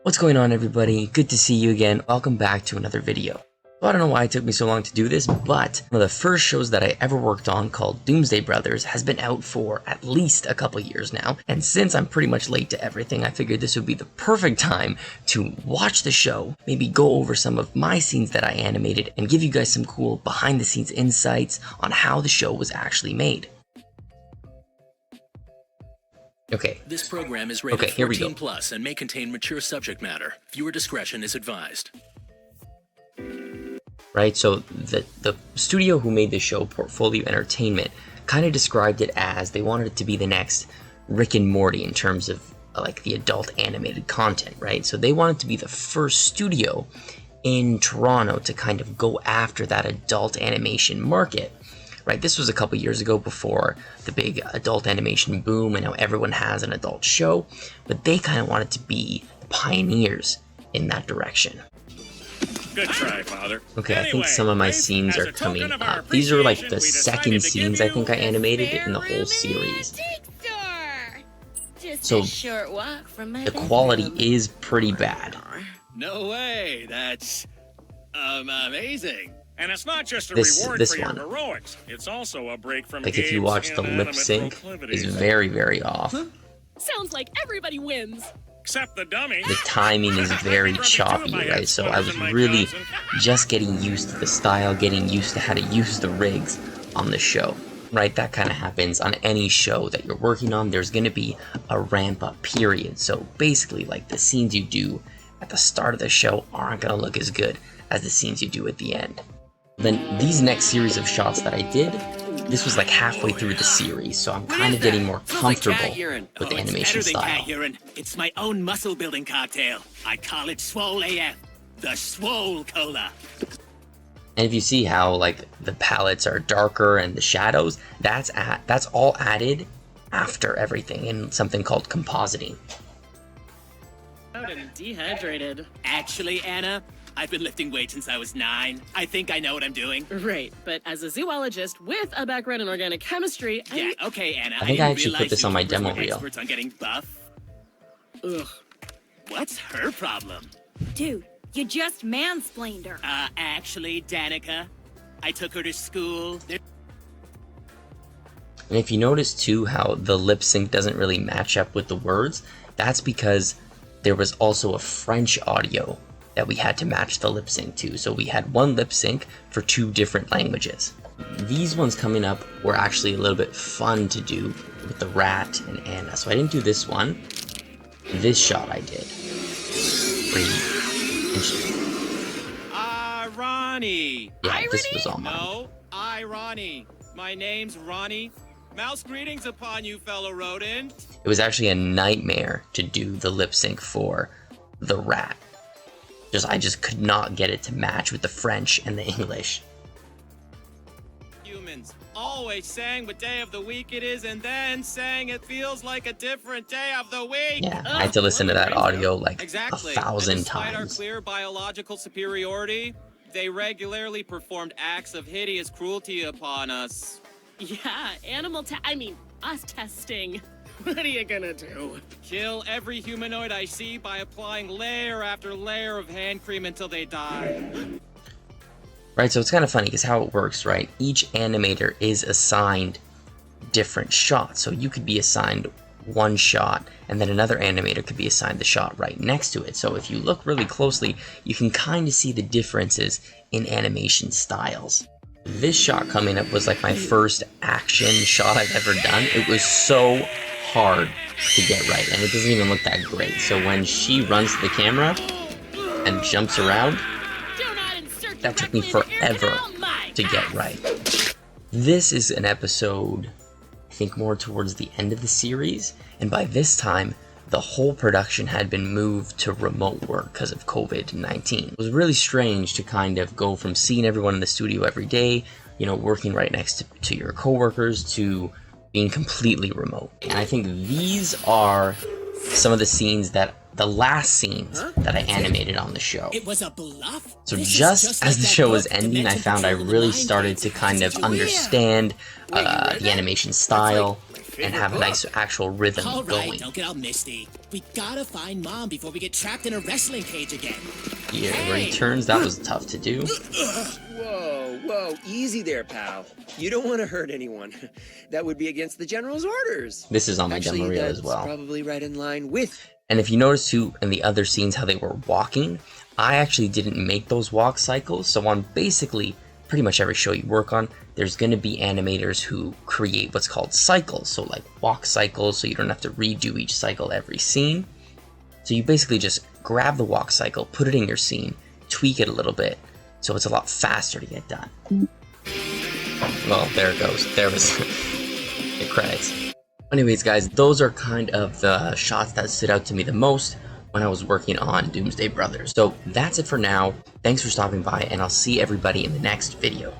What's going on, everybody? Good to see you again. Welcome back to another video. I don't know why it took me so long to do this, but one of the first shows that I ever worked on, called Doomsday Brothers, has been out for at least a couple years now, and since I'm pretty much late to everything, I figured this would be the perfect time to watch the show, maybe go over some of my scenes that I animated, and give you guys some cool behind-the-scenes insights on how the show was actually made. Okay. This program is rated 14 plus and may contain mature subject matter. Viewer discretion is advised. Right, so the studio who made the show, Portfolio Entertainment, kind of described it as they wanted it to be the next Rick and Morty in terms of like the adult animated content, right? So they wanted to be the first studio in Toronto to kind of go after that adult animation market. Right, this was a couple years ago before the big adult animation boom and now everyone has an adult show, but they kind of wanted to be the pioneers in that direction. Good try, Father. Okay, anyway, I think some of my scenes are coming up. These are like the second scenes I think I animated in the whole series. So the quality is pretty bad. No way, that's amazing. And it's not just a reward for your heroics. It's also a break from like if you watch the lip sync, is very, very off. Sounds like everybody wins. Except the dummy. The timing is very choppy, right? So I was really just getting used to the style, getting used to how to use the rigs on the show. Right, that kind of happens on any show that you're working on. There's going to be a ramp up period. So basically, like the scenes you do at the start of the show aren't going to look as good as the scenes you do at the end. Then these next series of shots that I did, this was like halfway through the series, so I'm kind of getting more comfortable with the animation style. It's my own muscle building cocktail. I call it Swole AF, the Swole Cola. And if you see how like the palettes are darker and the shadows, that's all added after everything in something called compositing. I'm dehydrated. Actually, Anna, I've been lifting weights since I was 9. I think I know what I'm doing. Right, but as a zoologist with a background in organic chemistry, Yeah, okay, Anna. I think I actually put this on my demo reel. Experts on getting buff. Ugh. What's her problem? Dude, you just mansplained her. Actually, Danica, I took her to school. And if you notice too how the lip sync doesn't really match up with the words, that's because there was also a French audio that we had to match the lip sync to. So we had one lip sync for 2 different languages. These ones coming up were actually a little bit fun to do with the rat and Anna. So I didn't do this one. This shot I did. Ronnie. Yeah, this was all mine. No, Ronnie. My name's Ronnie. Mouse greetings upon you, fellow rodent. It was actually a nightmare to do the lip sync for the rat. I just could not get it to match with the French and the English. Humans always saying what day of the week it is and then saying it feels like a different day of the week. Yeah, I had to listen to that audio like 1,000 and despite our times. clear biological superiority, they regularly performed acts of hideous cruelty upon us. Yeah, us testing. What are you gonna do? Kill every humanoid I see by applying layer after layer of hand cream until they die. Right, so it's kind of funny because how it works, right? Each animator is assigned different shots. So you could be assigned one shot and then another animator could be assigned the shot right next to it. So if you look really closely, you can kind of see the differences in animation styles. This shot coming up was like my first action shot I've ever done. It was so hard to get right, and it doesn't even look that great. So when she runs to the camera and jumps around, that took me forever to get right. This is an episode, I think, more towards the end of the series, and by this time, the whole production had been moved to remote work because of COVID-19. It was really strange to kind of go from seeing everyone in the studio every day, you know, working right next to your coworkers, to being completely remote. And I think these are some of the scenes the last scenes that I animated on the show. It was a bluff? So just as the show was ending, I found I really started to kind of understand the animation style and have a nice actual rhythm All right, going. don't get all misty. We gotta find Mom before we get trapped in a wrestling cage again. Here returns. That was tough to do. Whoa, easy there, pal. You don't want to hurt anyone. That would be against the General's orders. This is on my demo reel as that's well. Probably right in line with. And if you notice too, in the other scenes how they were walking, I actually didn't make those walk cycles. So on basically pretty much every show you work on, there's going to be animators who create what's called cycles. So like walk cycles, so you don't have to redo each cycle every scene. So you basically just grab the walk cycle, put it in your scene, tweak it a little bit, so it's a lot faster to get done. Well, there it goes. There was the credits. Anyways, guys, those are kind of the shots that stood out to me the most when I was working on Doomsday Brothers. So that's it for now. Thanks for stopping by, and I'll see everybody in the next video.